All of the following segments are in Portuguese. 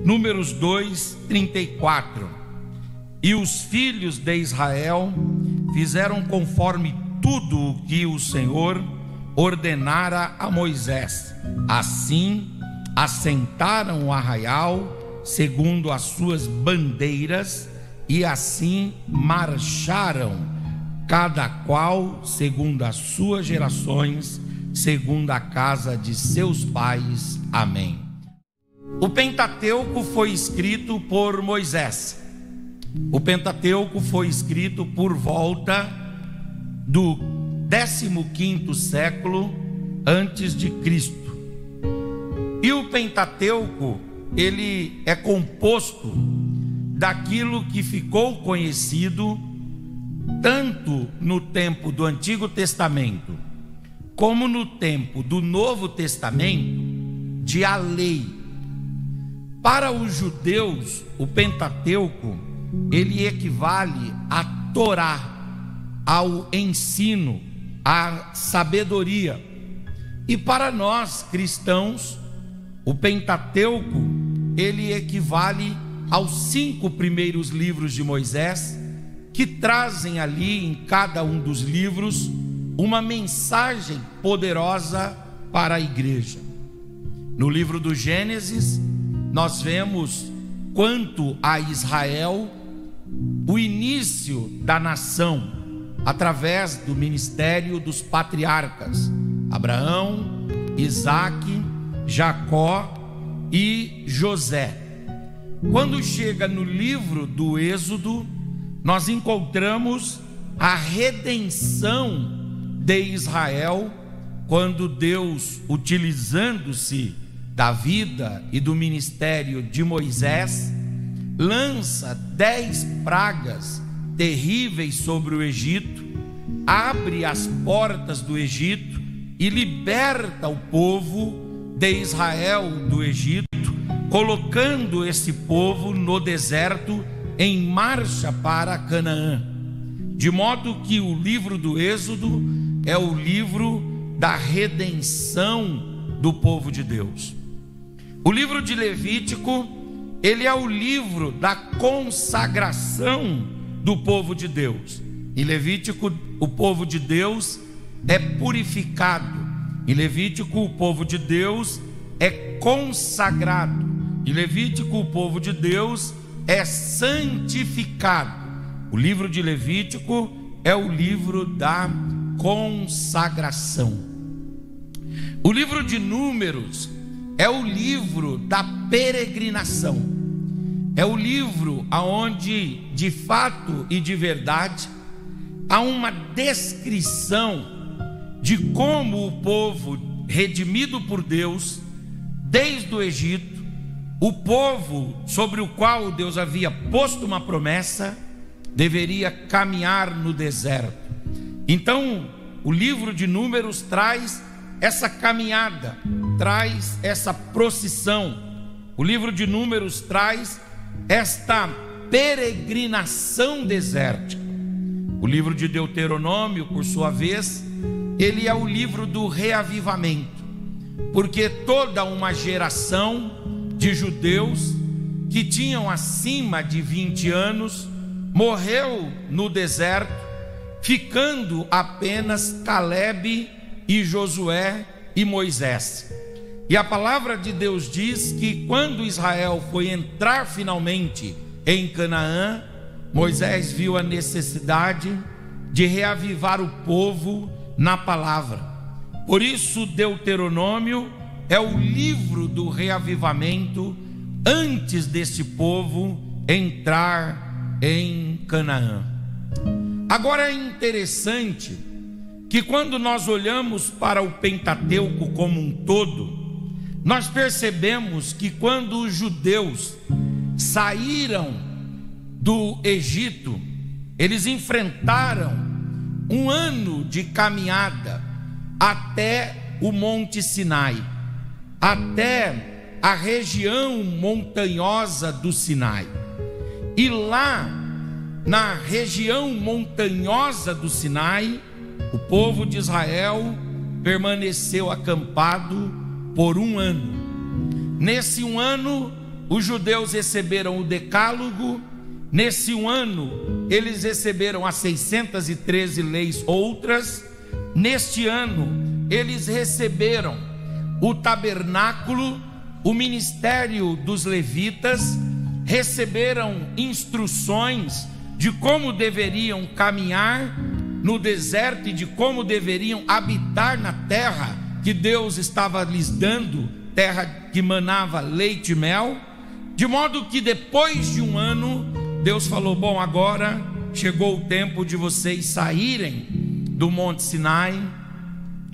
Números 2, 34. E os filhos de Israel fizeram conforme tudo o que o Senhor ordenara a Moisés. Assim, assentaram o arraial segundo as suas bandeiras, e assim marcharam, cada qual segundo as suas gerações, segundo a casa de seus pais. Amém. O Pentateuco foi escrito por Moisés. O Pentateuco foi escrito por volta do 15º século antes de Cristo. E o Pentateuco, ele é composto daquilo que ficou conhecido tanto no tempo do Antigo Testamento como no tempo do Novo Testamento de a lei. Para os judeus, o Pentateuco, ele equivale à Torá, ao ensino, à sabedoria. E para nós cristãos, o Pentateuco, ele equivale aos 5 primeiros livros de Moisés, que trazem ali em cada um dos livros uma mensagem poderosa para a igreja. No livro do Gênesis, nós vemos quanto a Israel, o início da nação, através do ministério dos patriarcas Abraão, Isaque, Jacó e José. Quando chega no livro do Êxodo, nós encontramos a redenção de Israel, quando Deus, utilizando-se da vida e do ministério de Moisés, lança 10 pragas terríveis sobre o Egito, abre as portas do Egito e liberta o povo de Israel do Egito, colocando esse povo no deserto em marcha para Canaã. De modo que o livro do Êxodo é o livro da redenção do povo de Deus. O livro de Levítico, ele é o livro da consagração do povo de Deus. Em Levítico, o povo de Deus é purificado. Em Levítico, o povo de Deus é consagrado. Em Levítico, o povo de Deus é santificado. O livro de Levítico é o livro da consagração. O livro de Números é o livro da peregrinação. É o livro onde, de fato e de verdade, há uma descrição de como o povo redimido por Deus, desde o Egito, o povo sobre o qual Deus havia posto uma promessa, deveria caminhar no deserto. Então, o livro de Números traz essa caminhada, traz essa procissão. O livro de Números traz esta peregrinação desértica. O livro de Deuteronômio, por sua vez, ele é o livro do reavivamento, porque toda uma geração de judeus que tinham acima de 20 anos morreu no deserto, ficando apenas Calebe e Josué e Moisés. E a palavra de Deus diz que quando Israel foi entrar finalmente em Canaã, Moisés viu a necessidade de reavivar o povo na palavra. Por isso, Deuteronômio é o livro do reavivamento antes desse povo entrar em Canaã. Agora é interessante que quando nós olhamos para o Pentateuco como um todo, nós percebemos que quando os judeus saíram do Egito, eles enfrentaram um ano de caminhada até o Monte Sinai, até a região montanhosa do Sinai. E lá, na região montanhosa do Sinai, o povo de Israel permaneceu acampado por 1 ano. Nesse 1 ano, os judeus receberam o decálogo. Nesse 1 ano, eles receberam as 613 leis outras. Neste ano, eles receberam o tabernáculo, o ministério dos levitas, receberam instruções de como deveriam caminhar no deserto e de como deveriam habitar na terra que Deus estava lhes dando, terra que manava leite e mel. De modo que depois de 1 ano, Deus falou: bom, agora chegou o tempo de vocês saírem do Monte Sinai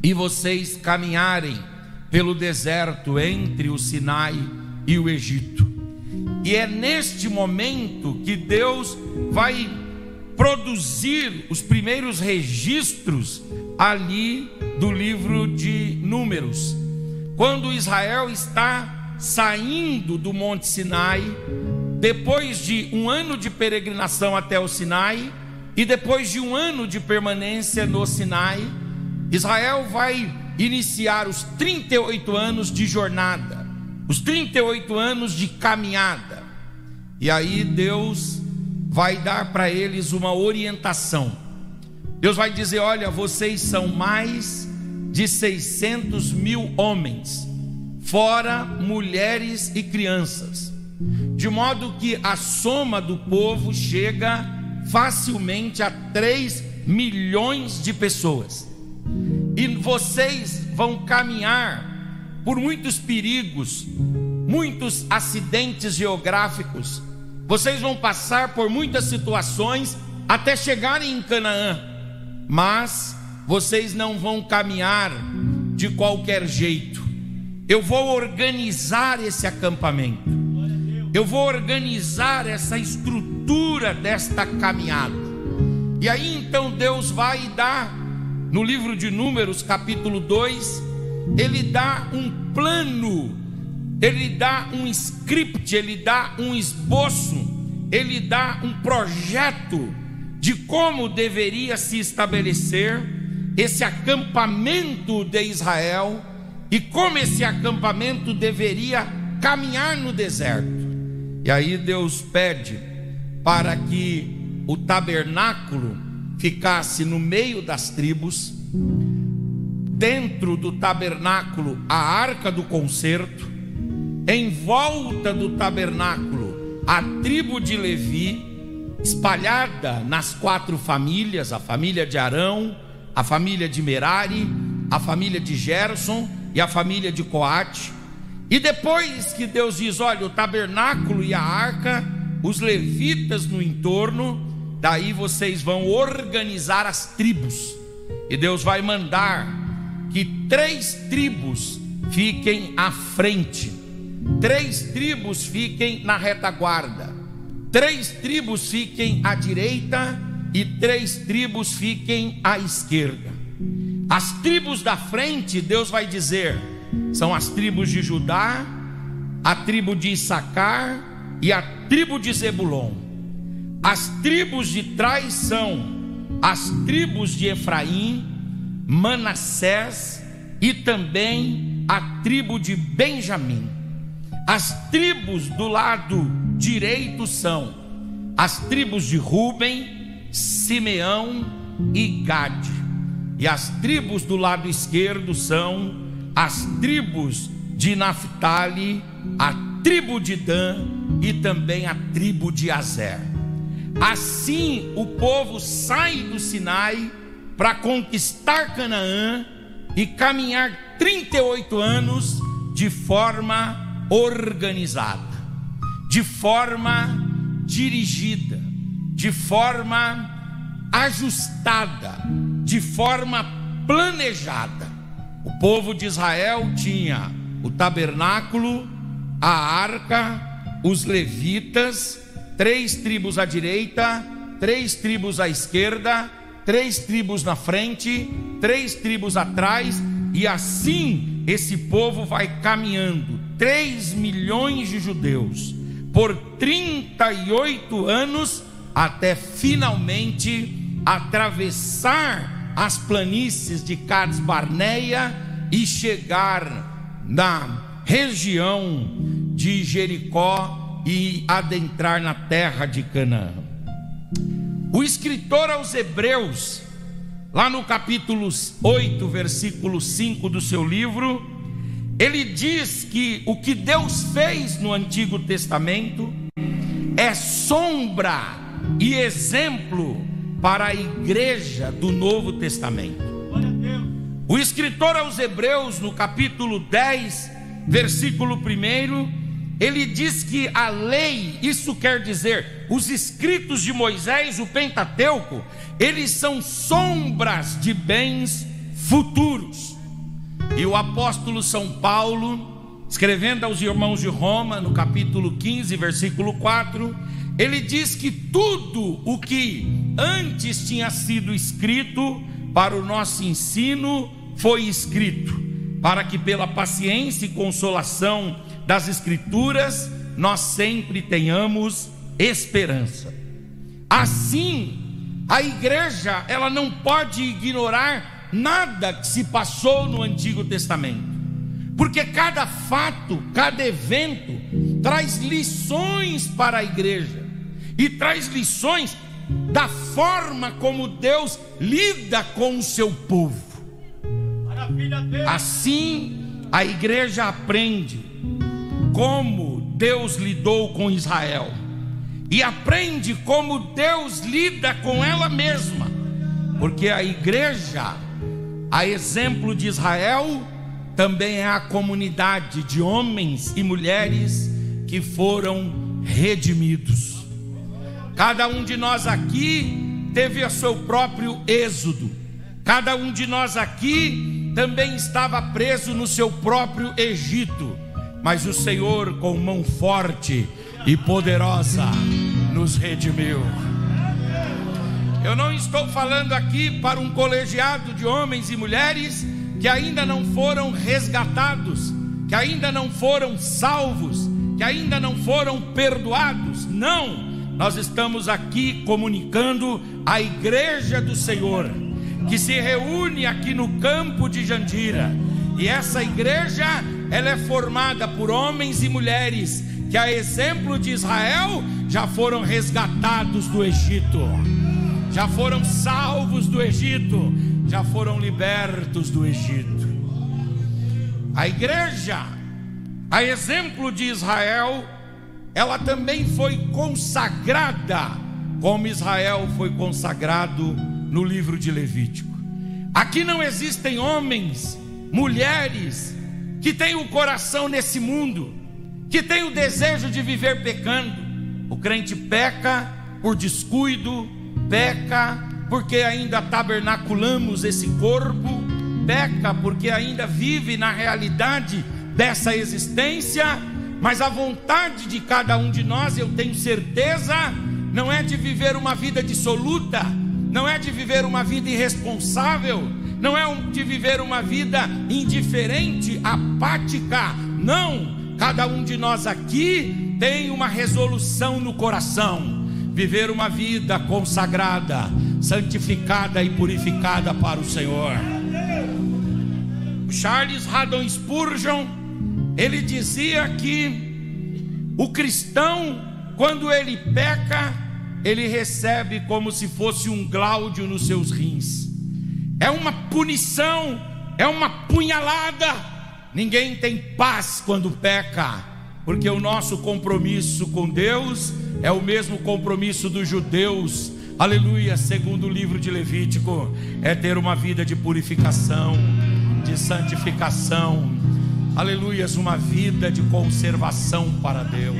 e vocês caminharem pelo deserto entre o Sinai e o Egito. E é neste momento que Deus vai produzir os primeiros registros ali do livro de Números, quando Israel está saindo do Monte Sinai, depois de 1 ano de peregrinação até o Sinai, e depois de 1 ano de permanência no Sinai, Israel vai iniciar os 38 anos de jornada, os 38 anos de caminhada. E aí Deus vai dar para eles uma orientação. Deus vai dizer: olha, vocês são mais de 600 mil homens, fora mulheres e crianças, de modo que a soma do povo chega facilmente a 3 milhões de pessoas. E vocês vão caminhar por muitos perigos, muitos acidentes geográficos. Vocês vão passar por muitas situações até chegarem em Canaã. Mas vocês não vão caminhar de qualquer jeito. Eu vou organizar esse acampamento. Eu vou organizar essa estrutura desta caminhada. E aí então Deus vai dar, no livro de Números, capítulo 2, Ele dá um plano, Ele dá um script, Ele dá um esboço, Ele dá um projeto de como deveria se estabelecer esse acampamento de Israel e como esse acampamento deveria caminhar no deserto. E aí Deus pede para que o tabernáculo ficasse no meio das tribos, dentro do tabernáculo a arca do concerto, em volta do tabernáculo a tribo de Levi, espalhada nas 4 famílias, a família de Arão, a família de Merari, a família de Gerson e a família de Coate. E depois que Deus diz: olha, o tabernáculo e a arca, os levitas no entorno, daí vocês vão organizar as tribos. E Deus vai mandar que 3 tribos fiquem à frente, 3 tribos fiquem na retaguarda, 3 tribos fiquem à direita e 3 tribos fiquem à esquerda. As tribos da frente, Deus vai dizer, são as tribos de Judá, a tribo de Issacar e a tribo de Zebulon. As tribos de trás são as tribos de Efraim, Manassés e também a tribo de Benjamim. As tribos do lado direito são as tribos de Ruben, Simeão e Gade. E as tribos do lado esquerdo são as tribos de Naftali, a tribo de Dan e também a tribo de Azer. Assim o povo sai do Sinai para conquistar Canaã e caminhar 38 anos de forma organizada, de forma dirigida, de forma ajustada, de forma planejada. O povo de Israel tinha o tabernáculo, a arca, os levitas, 3 tribos à direita, 3 tribos à esquerda, 3 tribos na frente, 3 tribos atrás, e assim esse povo vai caminhando, 3 milhões de judeus, por 38 anos, até finalmente atravessar as planícies de Cades Barneia e chegar na região de Jericó e adentrar na terra de Canaã. O escritor aos Hebreus, lá no capítulo 8, versículo 5 do seu livro, ele diz que o que Deus fez no Antigo Testamento é sombra e exemplo para a igreja do Novo Testamento. O escritor aos Hebreus, no capítulo 10, versículo 1, ele diz que a lei, isso quer dizer, os escritos de Moisés, o Pentateuco, eles são sombras de bens futuros. E o apóstolo São Paulo, escrevendo aos irmãos de Roma, no capítulo 15, versículo 4, ele diz que tudo o que antes tinha sido escrito para o nosso ensino foi escrito, para que pela paciência e consolação das Escrituras nós sempre tenhamos esperança. Assim, a igreja, ela não pode ignorar nada que se passou no Antigo Testamento, porque cada fato, cada evento traz lições para a igreja, e traz lições da forma como Deus lida com o seu povo. Assim, a igreja aprende como Deus lidou com Israel, e aprende como Deus lida com ela mesma, porque a igreja, a exemplo de Israel, também é a comunidade de homens e mulheres que foram redimidos. Cada um de nós aqui teve o seu próprio êxodo, cada um de nós aqui também estava preso no seu próprio Egito, mas o Senhor, com mão forte e poderosa, nos redimiu. Eu não estou falando aqui para um colegiado de homens e mulheres que ainda não foram resgatados, que ainda não foram salvos, que ainda não foram perdoados. Não, nós estamos aqui comunicando a igreja do Senhor, que se reúne aqui no campo de Jandira. E essa igreja, ela é formada por homens e mulheres que, a exemplo de Israel, já foram resgatados do Egito, já foram salvos do Egito, já foram libertos do Egito. A igreja, a exemplo de Israel, ela também foi consagrada, como Israel foi consagrado no livro de Levítico. Aqui não existem homens, mulheres que têm o coração nesse mundo, que têm o desejo de viver pecando. O crente peca por descuido, peca porque ainda tabernaculamos esse corpo, peca porque ainda vive na realidade dessa existência. Mas a vontade de cada um de nós, eu tenho certeza, não é de viver uma vida dissoluta, não é de viver uma vida irresponsável, não é de viver uma vida indiferente, apática. Não, cada um de nós aqui tem uma resolução no coração: viver uma vida consagrada, santificada e purificada para o Senhor. Charles Haddon Spurgeon, ele dizia que o cristão, quando ele peca, ele recebe como se fosse um gláudio nos seus rins. É uma punição, é uma punhalada. Ninguém tem paz quando peca, porque o nosso compromisso com Deus é o mesmo compromisso dos judeus, aleluia, segundo o livro de Levítico, é ter uma vida de purificação, de santificação, aleluias, uma vida de conservação para Deus.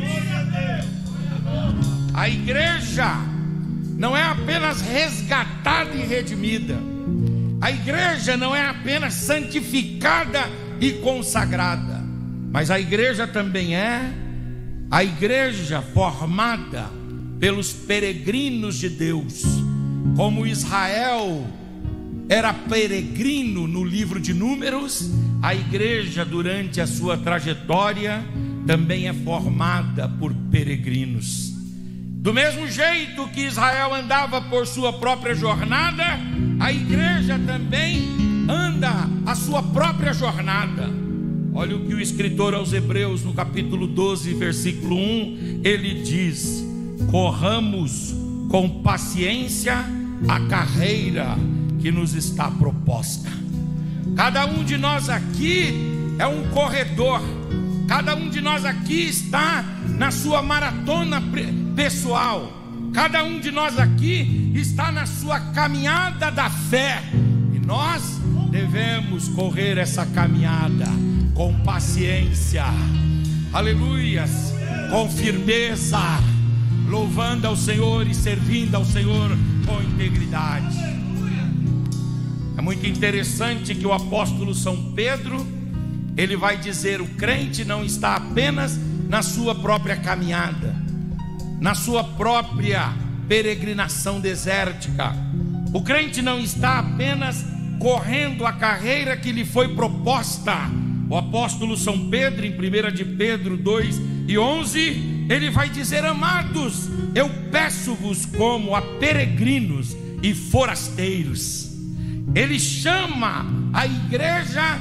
A igreja não é apenas resgatada e redimida, a igreja não é apenas santificada e consagrada, mas a igreja também é a igreja formada pelos peregrinos de Deus. Como Israel era peregrino no livro de Números, a igreja durante a sua trajetória também é formada por peregrinos. Do mesmo jeito que Israel andava por sua própria jornada, a igreja também anda a sua própria jornada. Olha o que o escritor aos Hebreus, no capítulo 12, versículo 1, ele diz: corramos com paciência a carreira que nos está proposta. Cada um de nós aqui é um corredor. Cada um de nós aqui está na sua maratona pessoal. Cada um de nós aqui está na sua caminhada da fé. E nós devemos correr essa caminhada com paciência, aleluias, com firmeza, louvando ao Senhor e servindo ao Senhor com integridade. É muito interessante que o apóstolo São Pedro, ele vai dizer: o crente não está apenas na sua própria caminhada, na sua própria peregrinação desértica. O crente não está apenas correndo a carreira que lhe foi proposta. O apóstolo São Pedro, em 1 de Pedro 2:11, ele vai dizer: amados, eu peço-vos como a peregrinos e forasteiros. Ele chama a igreja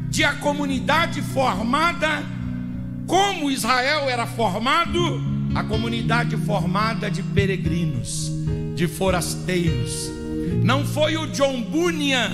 de a comunidade formada como Israel era formado, a comunidade formada de peregrinos, de forasteiros. Não foi o John Bunyan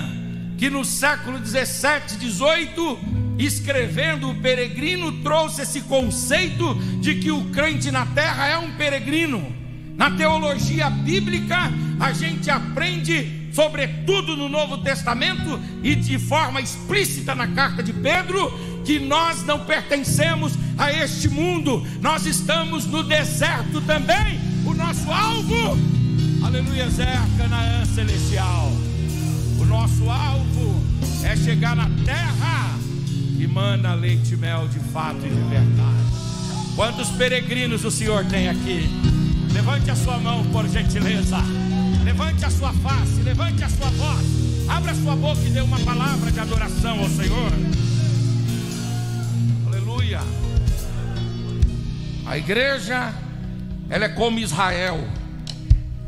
que no século 17, 18, escrevendo O Peregrino, trouxe esse conceito de que o crente na terra é um peregrino. Na teologia bíblica a gente aprende, sobretudo no Novo Testamento e de forma explícita na carta de Pedro, que nós não pertencemos a este mundo, nós estamos no deserto também. O nosso alvo, aleluia, é a Canaã celestial. O nosso alvo é chegar na terra que mana leite e mel de fato e de verdade. Quantos peregrinos o Senhor tem aqui? Levante a sua mão, por gentileza. Levante a sua face, levante a sua voz, abra a sua boca e dê uma palavra de adoração ao Senhor. Aleluia. A igreja, ela é como Israel.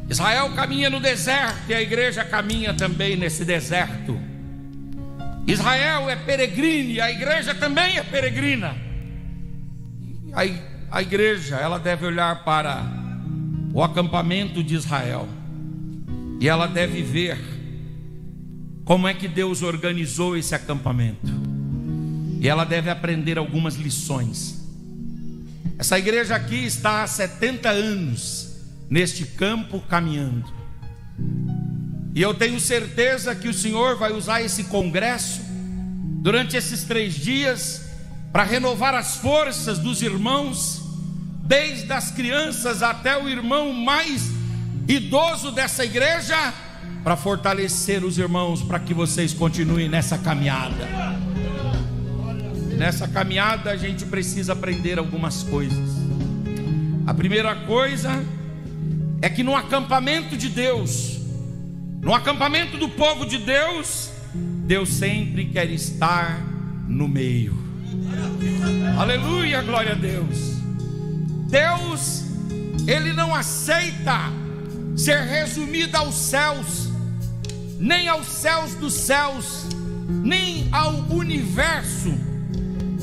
Israel caminha no deserto e a igreja caminha também nesse deserto. Israel é peregrino e a igreja também é peregrina. A igreja, ela deve olhar para o acampamento de Israel e ela deve ver como é que Deus organizou esse acampamento, e ela deve aprender algumas lições. Essa igreja aqui está há 70 anos neste campo caminhando, e eu tenho certeza que o Senhor vai usar esse congresso durante esses 3 dias para renovar as forças dos irmãos, desde as crianças até o irmão mais idoso dessa igreja, para fortalecer os irmãos, para que vocês continuem nessa caminhada. Nessa caminhada a gente precisa aprender algumas coisas. A primeira coisa é que no acampamento de Deus, no acampamento do povo de Deus, Deus sempre quer estar no meio. Aleluia, glória a Deus. Deus, Ele não aceita ser resumido aos céus, nem aos céus dos céus, nem ao universo.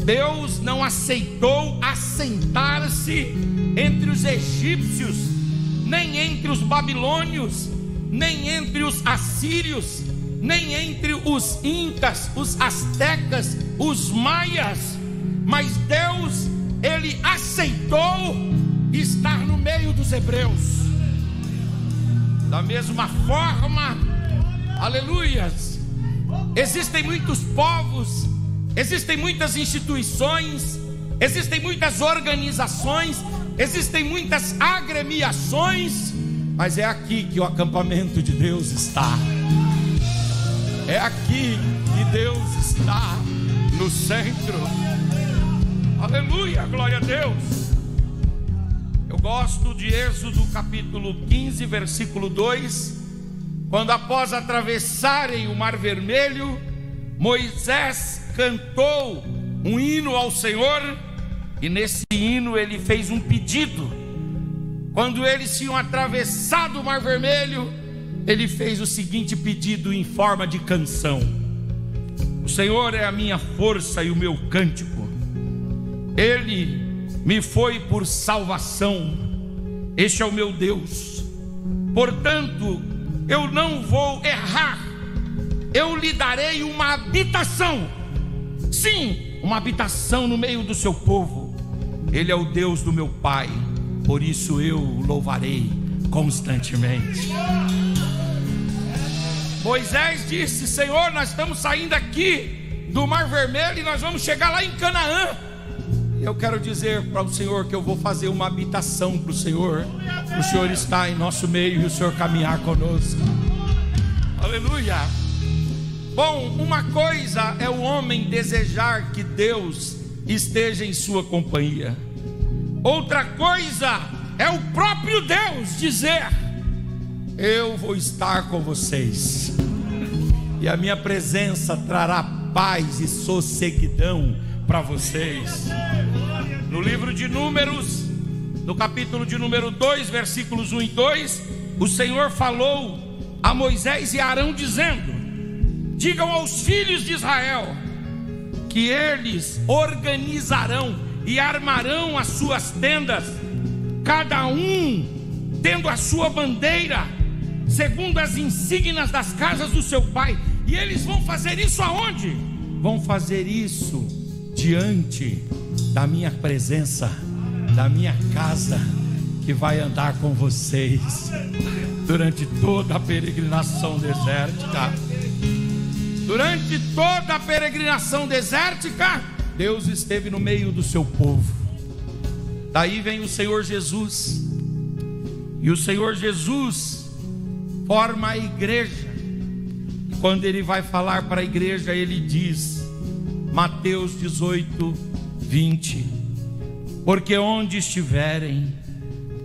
Deus não aceitou assentar-se entre os egípcios, nem entre os babilônios, nem entre os assírios, nem entre os incas, os astecas, os maias. Mas Deus, Ele aceitou estar no meio dos hebreus. Da mesma forma, aleluias, existem muitos povos, existem muitas instituições, existem muitas organizações, existem muitas agremiações, mas é aqui que o acampamento de Deus está. É aqui que Deus está, no centro. Aleluia, glória a Deus. Eu gosto de Êxodo capítulo 15, versículo 2, quando após atravessarem o Mar Vermelho, Moisés cantou um hino ao Senhor, e nesse hino ele fez um pedido. quando eles tinham atravessado o Mar Vermelho, ele fez o seguinte pedido em forma de canção: o Senhor é a minha força e o meu cântico, Ele me foi por salvação, este é o meu Deus, portanto eu não vou errar, eu lhe darei uma habitação, sim, uma habitação no meio do seu povo. Ele é o Deus do meu pai, por isso eu o louvarei constantemente. Moisés disse: Senhor, nós estamos saindo aqui do Mar Vermelho e nós vamos chegar lá em Canaã. Eu quero dizer para o Senhor que eu vou fazer uma habitação para o Senhor está em nosso meio e o Senhor caminhar conosco. Aleluia. Bom, uma coisa é o homem desejar que Deus esteja em sua companhia, outra coisa é o próprio Deus dizer: eu vou estar com vocês, e a minha presença trará paz e sosseguidão para vocês. No livro de Números, no capítulo de número 2, versículos 1 e 2, o Senhor falou a Moisés e Arão dizendo: digam aos filhos de Israel que eles organizarão e armarão as suas tendas, cada um tendo a sua bandeira, segundo as insígnias das casas do seu pai. E eles vão fazer isso aonde? Vão fazer isso diante da minha presença, da minha casa, que vai andar com vocês durante toda a peregrinação desértica. Durante toda a peregrinação desértica, Deus esteve no meio do seu povo. Daí vem o Senhor Jesus, e o Senhor Jesus forma a igreja. E quando ele vai falar para a igreja, ele diz, Mateus 18, 20: porque onde estiverem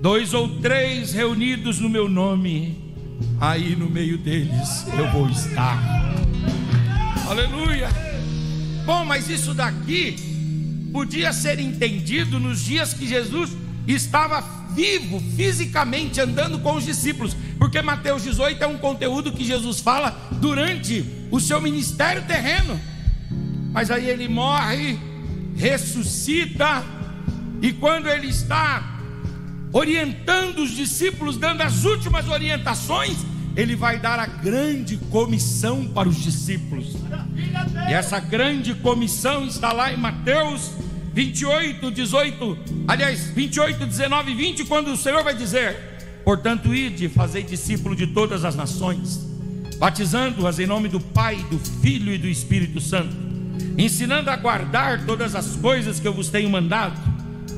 2 ou 3 reunidos no meu nome, aí no meio deles eu vou estar. Aleluia. Bom, mas isso daqui podia ser entendido nos dias que Jesus estava vivo, fisicamente andando com os discípulos, porque Mateus 18 é um conteúdo que Jesus fala durante o seu ministério terreno. Mas aí ele morre, ressuscita, e quando ele está orientando os discípulos, dando as últimas orientações, ele vai dar a grande comissão para os discípulos. E essa grande comissão está lá em Mateus 28, 19 e 20, quando o Senhor vai dizer: portanto, ide, fazei discípulo de todas as nações, batizando-as em nome do Pai, do Filho e do Espírito Santo, ensinando a guardar todas as coisas que eu vos tenho mandado,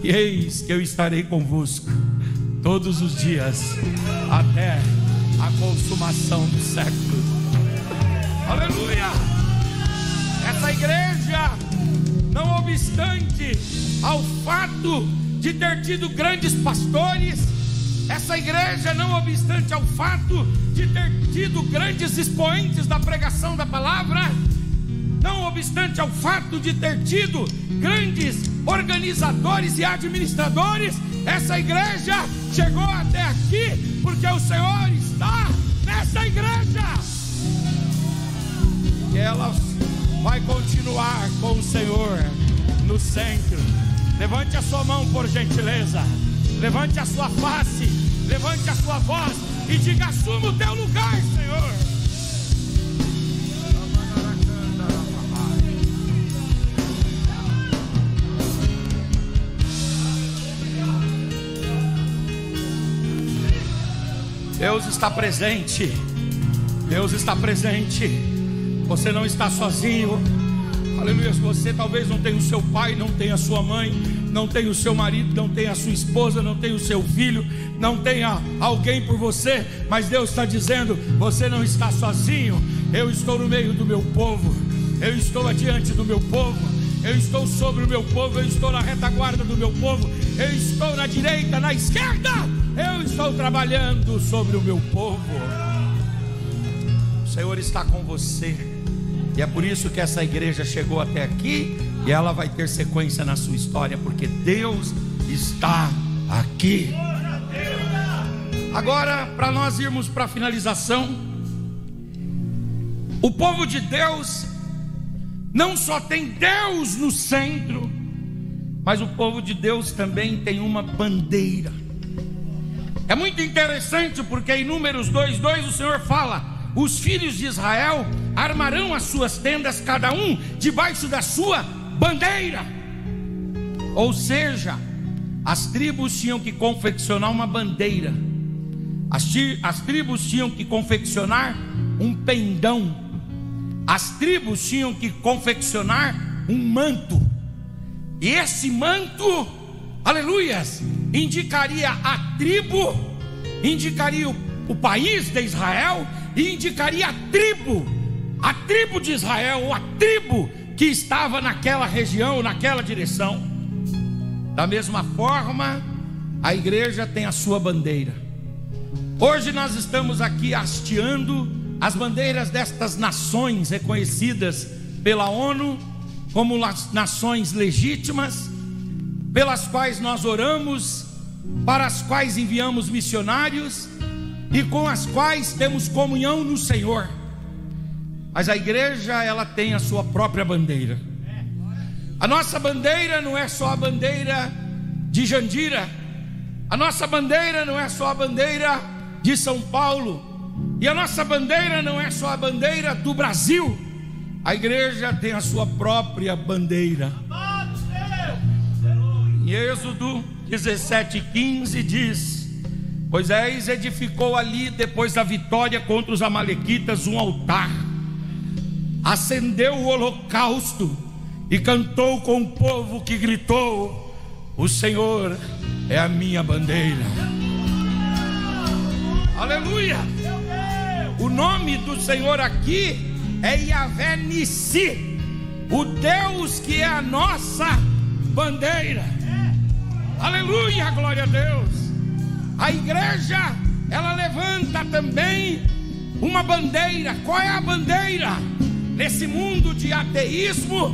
e eis que eu estarei convosco todos os dias, até a consumação do século. Aleluia. Essa igreja, não obstante ao fato de ter tido grandes pastores, essa igreja, não obstante ao fato de ter tido grandes expoentes da pregação da palavra, não obstante ao fato de ter tido grandes organizadores e administradores, essa igreja chegou até aqui porque o Senhor está nessa igreja, e ela vai continuar com o Senhor no centro. Levante a sua mão, por gentileza, levante a sua face, levante a sua voz e diga: assuma o teu lugar, Senhor. Deus está presente, Deus está presente. Você não está sozinho. Aleluia. Você talvez não tenha o seu pai, não tenha a sua mãe, não tenha o seu marido, não tenha a sua esposa, não tenha o seu filho, não tenha alguém por você, mas Deus está dizendo: você não está sozinho. Eu estou no meio do meu povo, eu estou adiante do meu povo, eu estou sobre o meu povo, eu estou na retaguarda do meu povo, eu estou na direita, na esquerda, eu estou trabalhando sobre o meu povo. O Senhor está com você, e é por isso que essa igreja chegou até aqui, e ela vai ter sequência na sua história, porque Deus está aqui. Agora, para nós irmos para a finalização, o povo de Deus não só tem Deus no centro, mas o povo de Deus também tem uma bandeira. É muito interessante porque em Números 2:2 o Senhor fala: os filhos de Israel armarão as suas tendas, cada um debaixo da sua bandeira. Ou seja, as tribos tinham que confeccionar uma bandeira, as tribos tinham que confeccionar um pendão, as tribos tinham que confeccionar um manto, e esse manto, aleluias, indicaria a tribo, indicaria o país de Israel, e indicaria a tribo de Israel, ou a tribo que estava naquela região, naquela direção. Da mesma forma, a igreja tem a sua bandeira. Hoje nós estamos aqui hasteando as bandeiras destas nações reconhecidas pela ONU como nações legítimas, pelas quais nós oramos, para as quais enviamos missionários e com as quais temos comunhão no Senhor. Mas a igreja, ela tem a sua própria bandeira. A nossa bandeira não é só a bandeira de Jandira, a nossa bandeira não é só a bandeira de São Paulo, e a nossa bandeira não é só a bandeira do Brasil. A igreja tem a sua própria bandeira. Em Êxodo 17:15 diz: Moisés edificou ali, depois da vitória contra os amalequitas, um altar, acendeu o holocausto e cantou com o povo que gritou: o Senhor é a minha bandeira. Aleluia! O nome do Senhor aqui é Yahvé Nissi, o Deus que é a nossa bandeira. Aleluia, glória a Deus. A igreja, ela levanta também uma bandeira. Qual é a bandeira? Nesse mundo de ateísmo,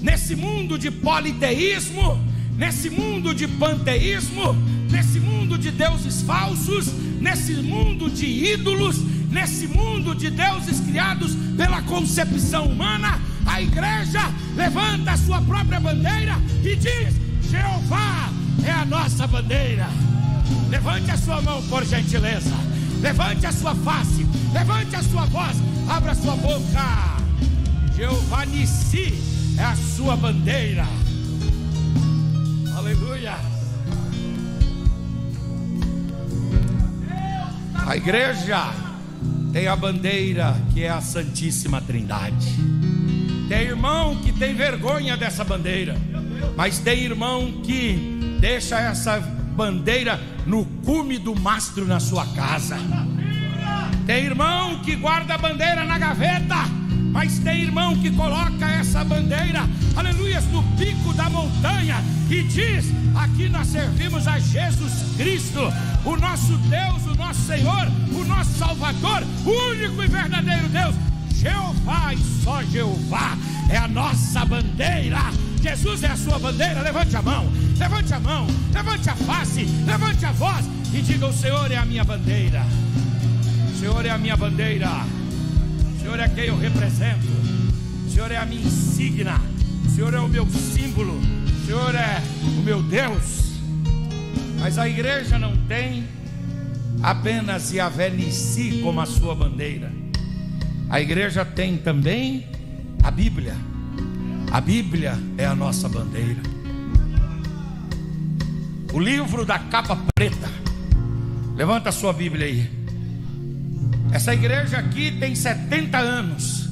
nesse mundo de politeísmo, nesse mundo de panteísmo, nesse mundo de deuses falsos, nesse mundo de ídolos, nesse mundo de deuses criados pela concepção humana, a igreja levanta a sua própria bandeira e diz: Jeová é a nossa bandeira. Levante a sua mão, por gentileza. Levante a sua face, levante a sua voz, abra a sua boca. Jeová Nissi é a sua bandeira. Aleluia. A igreja tem a bandeira que é a Santíssima Trindade. Tem irmão que tem vergonha dessa bandeira, mas tem irmão que deixa essa bandeira no cume do mastro na sua casa. Tem irmão que guarda a bandeira na gaveta, mas tem irmão que coloca essa bandeira, aleluia, no pico da montanha e diz: aqui nós servimos a Jesus Cristo, o nosso Deus, o nosso Senhor, o nosso Salvador, o único e verdadeiro Deus. Jeová e só Jeová é a nossa bandeira. Jesus é a sua bandeira. Levante a mão, levante a mão, levante a face, levante a voz e diga: o Senhor é a minha bandeira. O Senhor é a minha bandeira. O Senhor é quem eu represento. O Senhor é a minha insígnia. O Senhor é o meu símbolo. O Senhor é o meu Deus. Mas a igreja não tem apenas Yahvé Nissi como a sua bandeira. A igreja tem também a Bíblia. A Bíblia é a nossa bandeira. O livro da capa preta. Levanta a sua Bíblia aí. Essa igreja aqui tem 70 anos.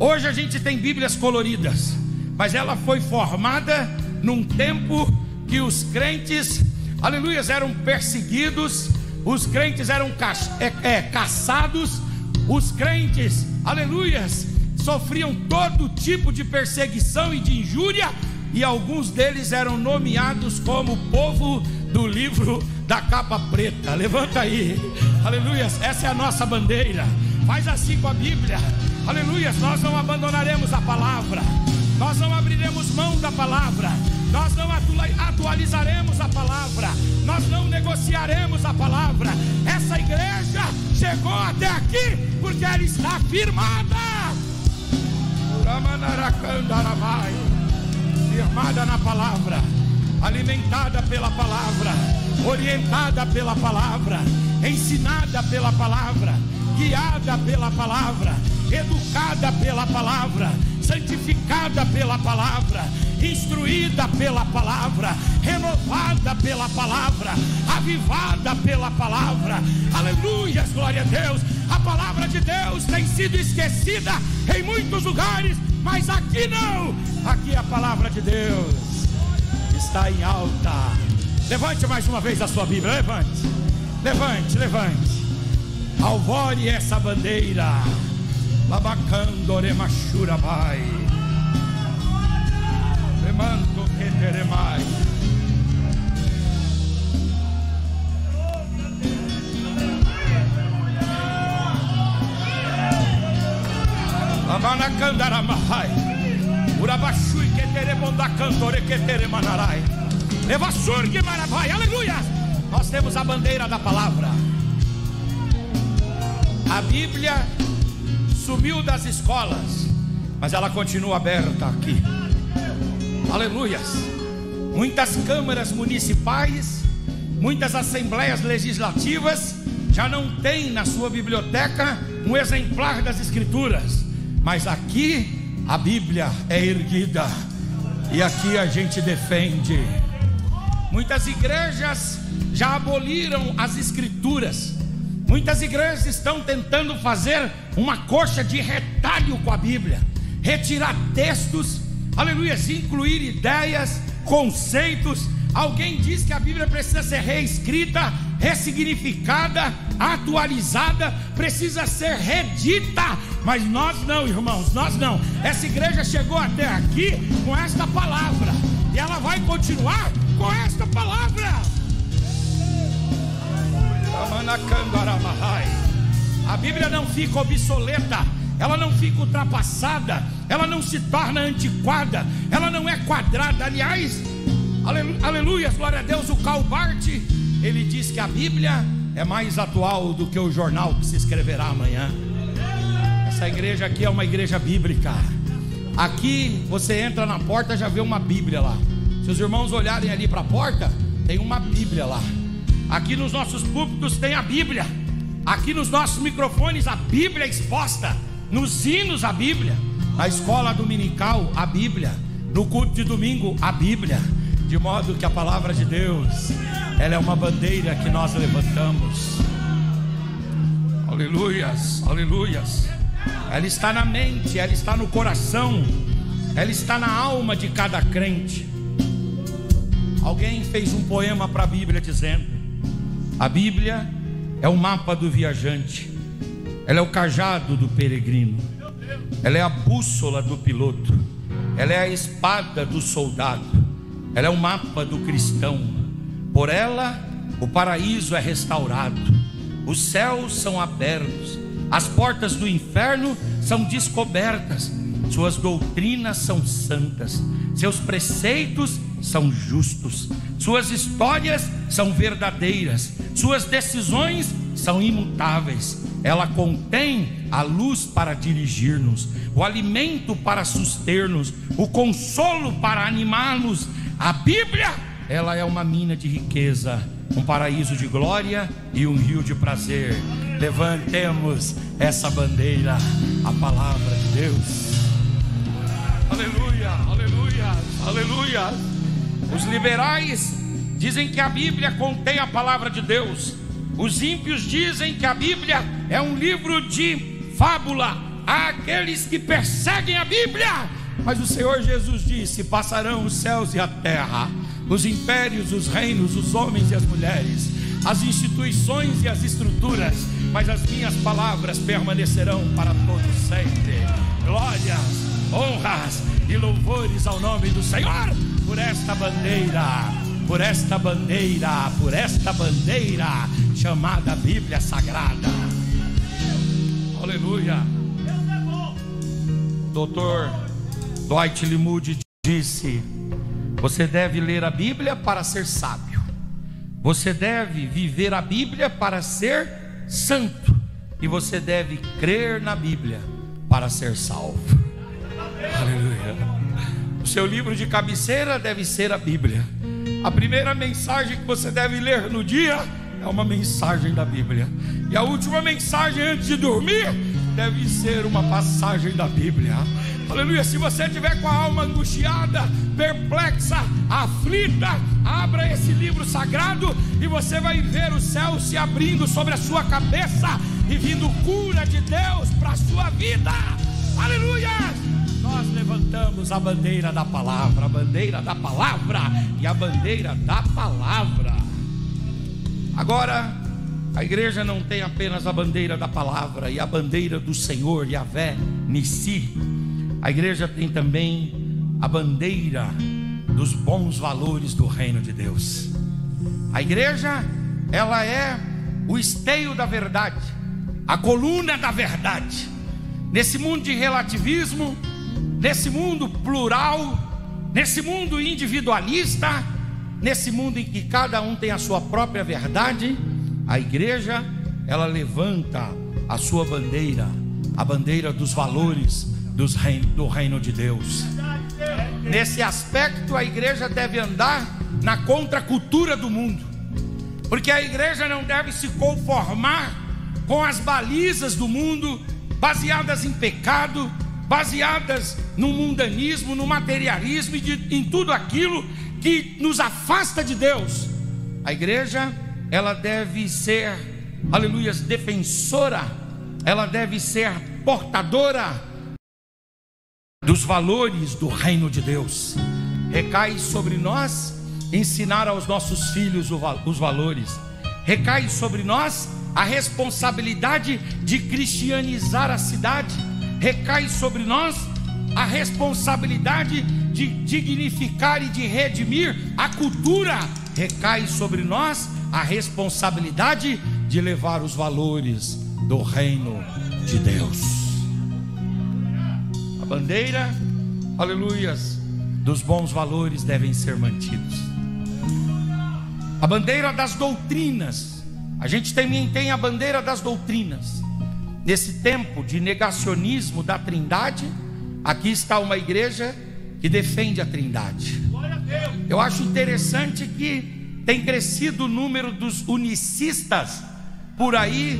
Hoje a gente tem Bíblias coloridas, mas ela foi formada num tempo que os crentes, aleluia, eram perseguidos, os crentes eram caçados, os crentes, aleluia, sofriam todo tipo de perseguição e de injúria, e alguns deles eram nomeados como povo do livro da capa preta. Levanta aí, aleluia, essa é a nossa bandeira. Faz assim com a Bíblia, aleluia. Nós não abandonaremos a palavra, nós não abriremos mão da palavra, Nós não atualizaremos a palavra, nós não negociaremos a palavra. Essa igreja chegou até aqui porque ela está firmada. Firmada na palavra, alimentada pela palavra, orientada pela palavra, ensinada pela palavra, guiada pela palavra, educada pela palavra, santificada pela palavra, instruída pela palavra, renovada pela palavra, avivada pela palavra. Aleluia, glória a Deus. A palavra de Deus tem sido esquecida em muitos lugares, mas aqui não. Aqui a palavra de Deus está em alta. Levante mais uma vez a sua Bíblia, levante, levante, levante. Alvore essa bandeira. Labacando remachura vai. Lemanto que teremai. Labanacandaramai. Urabachui que terebondacandore que teremanarai. Levassurgue marabai. Aleluia. Nós temos a bandeira da palavra. A Bíblia sumiu das escolas, mas ela continua aberta aqui. Aleluias. Muitas câmaras municipais, muitas assembleias legislativas já não têm na sua biblioteca um exemplar das Escrituras, mas aqui a Bíblia é erguida e aqui a gente defende. Muitas igrejas já aboliram as Escrituras. Muitas igrejas estão tentando fazer uma coxa de retalho com a Bíblia, retirar textos, aleluia, incluir ideias, conceitos. Alguém diz que a Bíblia precisa ser reescrita, ressignificada, atualizada, precisa ser redita, mas nós não, irmãos, nós não. Essa igreja chegou até aqui com esta palavra e ela vai continuar com esta palavra. A Bíblia não fica obsoleta, ela não fica ultrapassada, ela não se torna antiquada, ela não é quadrada. Aliás, aleluia, glória a Deus, o Karl Barth, ele diz que a Bíblia é mais atual do que o jornal que se escreverá amanhã. Essa igreja aqui é uma igreja bíblica. Aqui você entra na porta, já vê uma Bíblia lá. Se os irmãos olharem ali para a porta, tem uma Bíblia lá. Aqui nos nossos púlpitos tem a Bíblia. Aqui nos nossos microfones a Bíblia é exposta. Nos hinos a Bíblia. Na escola dominical a Bíblia. No culto de domingo a Bíblia. De modo que a palavra de Deus, ela é uma bandeira que nós levantamos. Aleluias, aleluias. Ela está na mente, ela está no coração, ela está na alma de cada crente. Alguém fez um poema para a Bíblia dizendo: a Bíblia é o mapa do viajante, ela é o cajado do peregrino, ela é a bússola do piloto, ela é a espada do soldado, ela é o mapa do cristão. Por ela o paraíso é restaurado, os céus são abertos, as portas do inferno são descobertas, suas doutrinas são santas, seus preceitos são justos, suas histórias são verdadeiras, suas decisões são imutáveis. Ela contém a luz para dirigir-nos, o alimento para suster-nos, o consolo para animar-nos. A Bíblia, ela é uma mina de riqueza, um paraíso de glória e um rio de prazer. Levantemos essa bandeira, a palavra de Deus. Aleluia, aleluia, aleluia. Os liberais dizem que a Bíblia contém a palavra de Deus. Os ímpios dizem que a Bíblia é um livro de fábula. Há aqueles que perseguem a Bíblia, mas o Senhor Jesus disse: passarão os céus e a terra, os impérios, os reinos, os homens e as mulheres, as instituições e as estruturas, mas as minhas palavras permanecerão para todos sempre. Glórias, honras e louvores ao nome do Senhor por esta bandeira, por esta bandeira, por esta bandeira chamada Bíblia Sagrada. Aleluia. Dr. Dwight L. Moody disse Você deve ler a Bíblia para ser sábio. Você deve viver a Bíblia para ser santo. E você deve crer na Bíblia para ser salvo. Aleluia. O seu livro de cabeceira deve ser a Bíblia. A primeira mensagem que você deve ler no dia é uma mensagem da Bíblia. E a última mensagem antes de dormir deve ser uma passagem da Bíblia. Aleluia. Se você estiver com a alma angustiada, perplexa, aflita, abra esse livro sagrado e você vai ver o céu se abrindo sobre a sua cabeça e vindo cura de Deus para a sua vida. Aleluia. Nós levantamos a bandeira da palavra, a bandeira da palavra e a bandeira da palavra. Agora, a igreja não tem apenas a bandeira da palavra e a bandeira do Senhor, Yahvé, Nissi. A igreja tem também a bandeira dos bons valores do reino de Deus. A igreja, ela é o esteio da verdade, a coluna da verdade. Nesse mundo de relativismo, nesse mundo plural, nesse mundo individualista, nesse mundo em que cada um tem a sua própria verdade, a igreja, ela levanta a sua bandeira, a bandeira dos valores do reino de Deus. Nesse aspecto, a igreja deve andar na contracultura do mundo, porque a igreja não deve se conformar com as balizas do mundo, baseadas em pecado, baseadas no mundanismo, no materialismo e em tudo aquilo que nos afasta de Deus. A igreja, ela deve ser, aleluia, defensora, ela deve ser portadora dos valores do reino de Deus. Recai sobre nós ensinar aos nossos filhos os valores. Recai sobre nós a responsabilidade de cristianizar a cidade. Recai sobre nós a responsabilidade de dignificar e de redimir a cultura. Recai sobre nós a responsabilidade de levar os valores do reino de Deus. A bandeira, aleluias, dos bons valores devem ser mantidos. A bandeira das doutrinas, a gente também tem a bandeira das doutrinas. Nesse tempo de negacionismo da Trindade, aqui está uma igreja que defende a Trindade. Eu acho interessante que tem crescido o número dos unicistas por aí,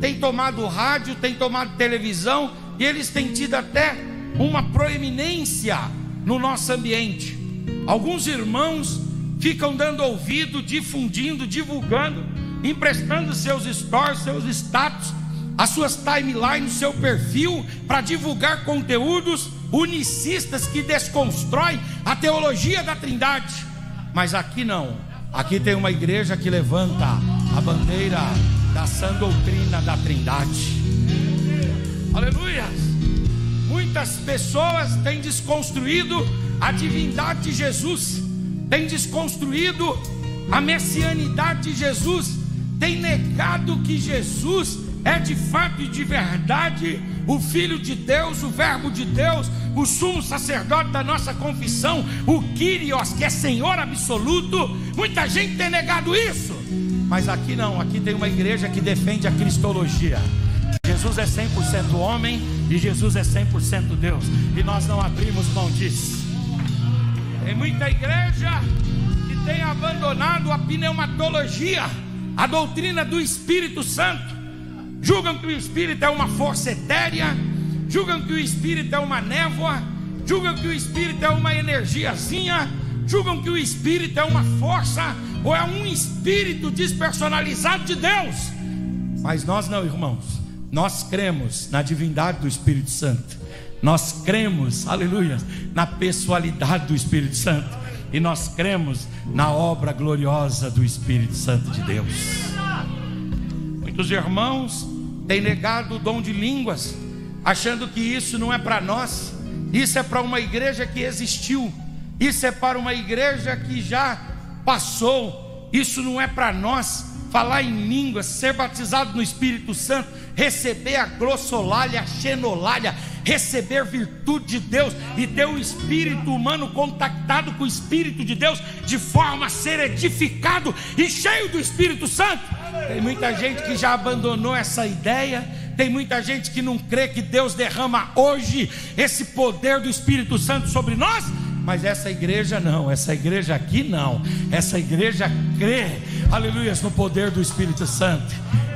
tem tomado rádio, tem tomado televisão, e eles têm tido até uma proeminência no nosso ambiente. Alguns irmãos ficam dando ouvido, difundindo, divulgando, emprestando seus stories, seus status, as suas timelines, seu perfil, para divulgar conteúdos unicistas que desconstroem a teologia da Trindade. Mas aqui não, aqui tem uma igreja que levanta a bandeira da sã doutrina da Trindade. Aleluia. Muitas pessoas têm desconstruído a divindade de Jesus, têm desconstruído a messianidade de Jesus, têm negado que Jesus é de fato e de verdade o Filho de Deus, o Verbo de Deus, o sumo sacerdote da nossa confissão, o Kyrios, que é Senhor absoluto. Muita gente tem negado isso, mas aqui não, aqui tem uma igreja que defende a cristologia. Jesus é 100% homem e Jesus é 100% Deus, e nós não abrimos mão disso. Tem muita igreja que tem abandonado a pneumatologia, a doutrina do Espírito Santo. Julgam que o Espírito é uma força etérea, julgam que o Espírito é uma névoa, julgam que o Espírito é uma energiazinha, julgam que o Espírito é uma força, ou é um Espírito despersonalizado de Deus. Mas nós não, irmãos. Nós cremos na divindade do Espírito Santo. Nós cremos, aleluia, na pessoalidade do Espírito Santo. E nós cremos na obra gloriosa do Espírito Santo de Deus. Muitos irmãos têm negado o dom de línguas, achando que isso não é para nós. Isso é para uma igreja que existiu. Isso é para uma igreja que já passou. Isso não é para nós. Falar em línguas, ser batizado no Espírito Santo, receber a glossolalia, a xenolália, receber virtude de Deus e ter o espírito humano contactado com o Espírito de Deus, de forma a ser edificado e cheio do Espírito Santo. Tem muita gente que já abandonou essa ideia. Tem muita gente que não crê que Deus derrama hoje esse poder do Espírito Santo sobre nós. Mas essa igreja não, essa igreja aqui não. Essa igreja crê, aleluia, no poder do Espírito Santo.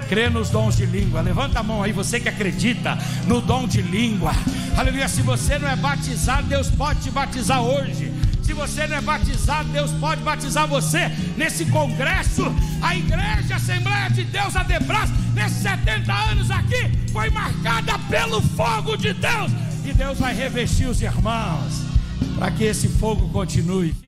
Crê nos dons de língua. Levanta a mão aí, você que acredita no dom de língua. Aleluia, se você não é batizado, Deus pode te batizar hoje. Se você não é batizado, Deus pode batizar você nesse congresso. A igreja, a Assembleia de Deus, a Debras, nesses 70 anos aqui, foi marcada pelo fogo de Deus. E Deus vai revestir os irmãos, para que esse fogo continue.